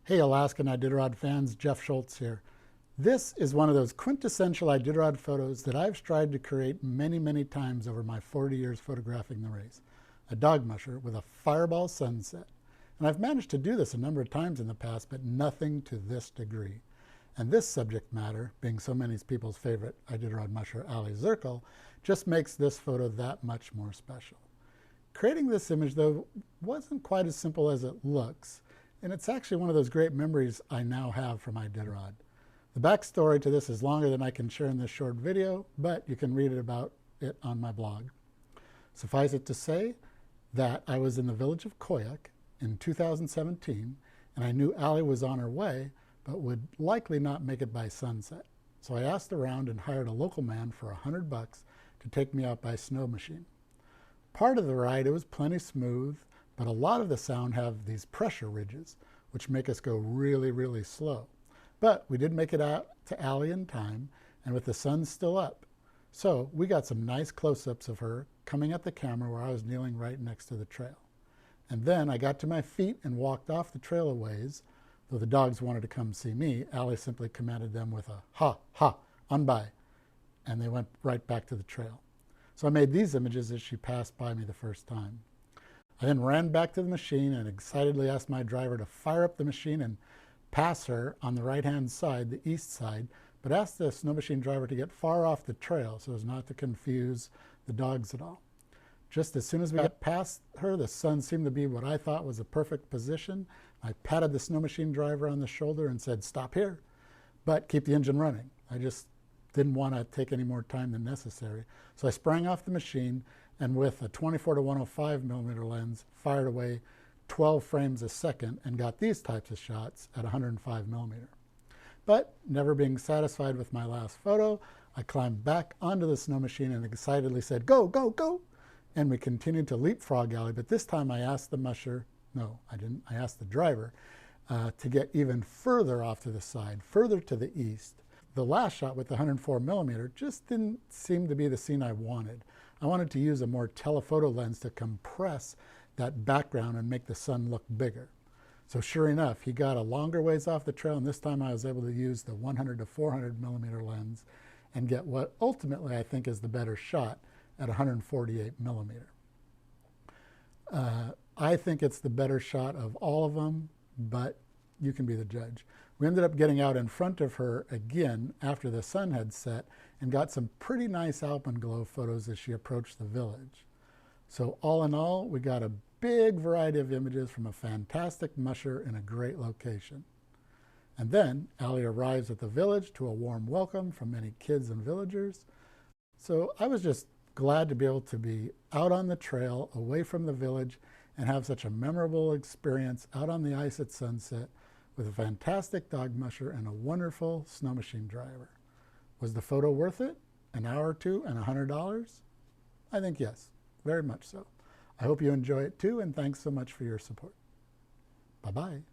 Hey Alaskan Iditarod fans, Jeff Schultz here. This is one of those quintessential Iditarod photos that I've tried to create many, many times over my 40 years photographing the race. A dog musher with a fireball sunset. And I've managed to do this a number of times in the past, but nothing to this degree. And this subject matter, being so many people's favorite Iditarod musher, Aliy Zirkle, just makes this photo that much more special. Creating this image, though, wasn't quite as simple as it looks. And it's actually one of those great memories I now have from Iditarod. The backstory to this is longer than I can share in this short video, but you can read about it on my blog. Suffice it to say that I was in the village of Koyuk in 2017, and I knew Aliy was on her way, but would likely not make it by sunset. So I asked around and hired a local man for $100 to take me out by snow machine. Part of the ride, it was plenty smooth, but a lot of the sound have these pressure ridges, which make us go really, really slow. But we did make it out to Aliy in time, and with the sun still up. So we got some nice close-ups of her coming at the camera where I was kneeling right next to the trail. And then I got to my feet and walked off the trail a ways. Though the dogs wanted to come see me, Aliy simply commanded them with a ha, ha, on by, and they went right back to the trail. So I made these images as she passed by me the first time. I then ran back to the machine and excitedly asked my driver to fire up the machine and pass her on the right-hand side, the east side, but asked the snow machine driver to get far off the trail so as not to confuse the dogs at all. Just as soon as we got past her, the sun seemed to be what I thought was a perfect position. I patted the snow machine driver on the shoulder and said, "Stop here, but keep the engine running." I just didn't want to take any more time than necessary. So I sprang off the machine and with a 24 to 105 millimeter lens, fired away 12 frames a second and got these types of shots at 105 millimeter. But never being satisfied with my last photo, I climbed back onto the snow machine and excitedly said, "Go, go, go!" And we continued to leapfrog Aliy, but this time I asked the musher, no, I didn't, I asked the driver to get even further off to the side, further to the east. The last shot with the 104 millimeter just didn't seem to be the scene I wanted. I wanted to use a more telephoto lens to compress that background and make the sun look bigger. So sure enough, he got a longer ways off the trail, and this time I was able to use the 100 to 400 millimeter lens and get what ultimately I think is the better shot at 148 millimeter. I think it's the better shot of all of them, but you can be the judge. We ended up getting out in front of her again after the sun had set and got some pretty nice alpenglow photos as she approached the village. So all in all, we got a big variety of images from a fantastic musher in a great location. And then Aliy arrives at the village to a warm welcome from many kids and villagers. So I was just glad to be able to be out on the trail away from the village and have such a memorable experience out on the ice at sunset with a fantastic dog musher and a wonderful snow machine driver. Was the photo worth it? An hour or two and $100? I think yes, very much so. I hope you enjoy it too, and thanks so much for your support. Bye-bye.